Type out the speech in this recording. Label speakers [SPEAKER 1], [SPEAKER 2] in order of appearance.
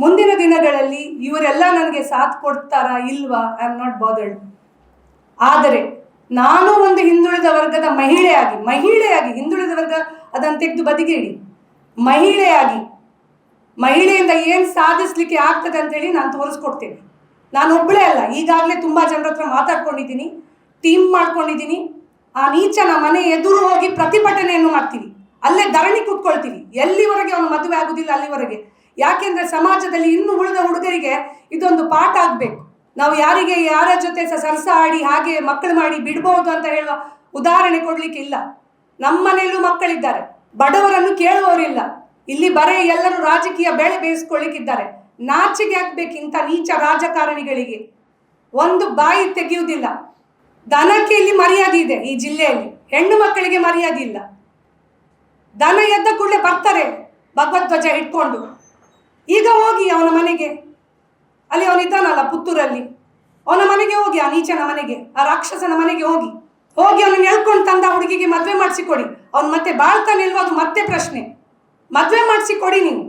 [SPEAKER 1] ಮುಂದಿನ ದಿನಗಳಲ್ಲಿ ಇವರೆಲ್ಲ ನನಗೆ ಸಾಥ್ ಕೊಡ್ತಾರಾ ಇಲ್ವಾ, ಐ ಆಮ್ ನಾಟ್ ಬಾದರ್ಡ್. ಆದರೆ ನಾನು ಒಂದು ಹಿಂದುಳಿದ ವರ್ಗದ ಮಹಿಳೆಯಾಗಿ ಹಿಂದುಳಿದ ವರ್ಗ ಅದನ್ನು ತೆಗೆದು ಬದಿಗೆ ಇಡಿ, ಮಹಿಳೆಯಿಂದ ಏನು ಸಾಧಿಸ್ಲಿಕ್ಕೆ ಆಗ್ತದೆ ಅಂತ ಹೇಳಿ ನಾನು ತೋರಿಸ್ಕೊಡ್ತೇನೆ. ನಾನು ಒಬ್ಬಳೇ ಅಲ್ಲ, ಈಗಾಗಲೇ ತುಂಬ ಜನರ ಹತ್ರ ಮಾತಾಡ್ಕೊಂಡಿದ್ದೀನಿ, ಟೀಮ್ ಮಾಡ್ಕೊಂಡಿದ್ದೀನಿ. ಆ ನೀಚನ ಮನೆ ಎದುರು ಹೋಗಿ ಪ್ರತಿಭಟನೆಯನ್ನು ಮಾಡ್ತೀವಿ, ಅಲ್ಲೇ ಧರಣಿ ಕೂತ್ಕೊಳ್ತೀವಿ, ಎಲ್ಲಿವರೆಗೆ ಅವನು ಮದುವೆ ಆಗುದಿಲ್ಲ ಅಲ್ಲಿವರೆಗೆ. ಯಾಕೆಂದ್ರೆ ಸಮಾಜದಲ್ಲಿ ಇನ್ನು ಉಳಿದ ಹುಡುಗರಿಗೆ ಇದೊಂದು ಪಾಠ ಆಗಬೇಕು. ನಾವು ಯಾರ ಜೊತೆ ಸರಸ ಆಡಿ ಹಾಗೆ ಮಕ್ಕಳು ಮಾಡಿ ಬಿಡ್ಬೋದು ಅಂತ ಹೇಳುವ ಉದಾಹರಣೆ ಕೊಡ್ಲಿಕ್ಕೆ ಇಲ್ಲ. ನಮ್ಮ ಮನೆಯಲ್ಲೂ ಮಕ್ಕಳಿದ್ದಾರೆ, ಬಡವರನ್ನು ಕೇಳುವವರಿಲ್ಲ. ಇಲ್ಲಿ ಬರೇ ಎಲ್ಲರೂ ರಾಜಕೀಯ ಬೆಳೆ ಬೇಯಿಸ್ಕೊಳ್ಳಿಕ್ಕಿದ್ದಾರೆ. ನಾಚಿಕೆ ಆಗ್ಬೇಕಿಂತ ನೀಚ ರಾಜಕಾರಣಿಗಳಿಗೆ. ಒಂದು ಬಾಯಿ ತೆಗೆಯುವುದಿಲ್ಲ. ದನಕ್ಕೆ ಇಲ್ಲಿ ಮರ್ಯಾದೆ ಇದೆ ಈ ಜಿಲ್ಲೆಯಲ್ಲಿ, ಹೆಣ್ಣು ಮಕ್ಕಳಿಗೆ ಮರ್ಯಾದೆ ಇಲ್ಲ. ದನ ಎದ್ದ ಕೂಡಲೇ ಬರ್ತಾರೆ ಭಗವಧ್ವಜ ಇಟ್ಕೊಂಡು. ಈಗ ಹೋಗಿ ಅವನ ಮನೆಗೆ, ಅಲ್ಲಿ ಅವನಿದ್ದಾನಲ್ಲ ಪುತ್ತೂರಲ್ಲಿ, ಅವನ ಮನೆಗೆ ಹೋಗಿ, ಆ ನೀಚನ ಮನೆಗೆ, ಆ ರಾಕ್ಷಸನ ಮನೆಗೆ ಹೋಗಿ ಅವನನ್ನು ಎಳ್ಕೊಂಡು ತಂದ ಹುಡುಗಿಗೆ ಮದುವೆ ಮಾಡಿಸಿಕೊಡಿ. ಅವ್ನು ಮತ್ತೆ ಬಾಳ್ತಾನೆ ಇಲ್ವೋ ಅದು ಮತ್ತೆ ಪ್ರಶ್ನೆ. ಮದುವೆ ಮಾಡಿಸಿಕೊಡಿ ನೀವು.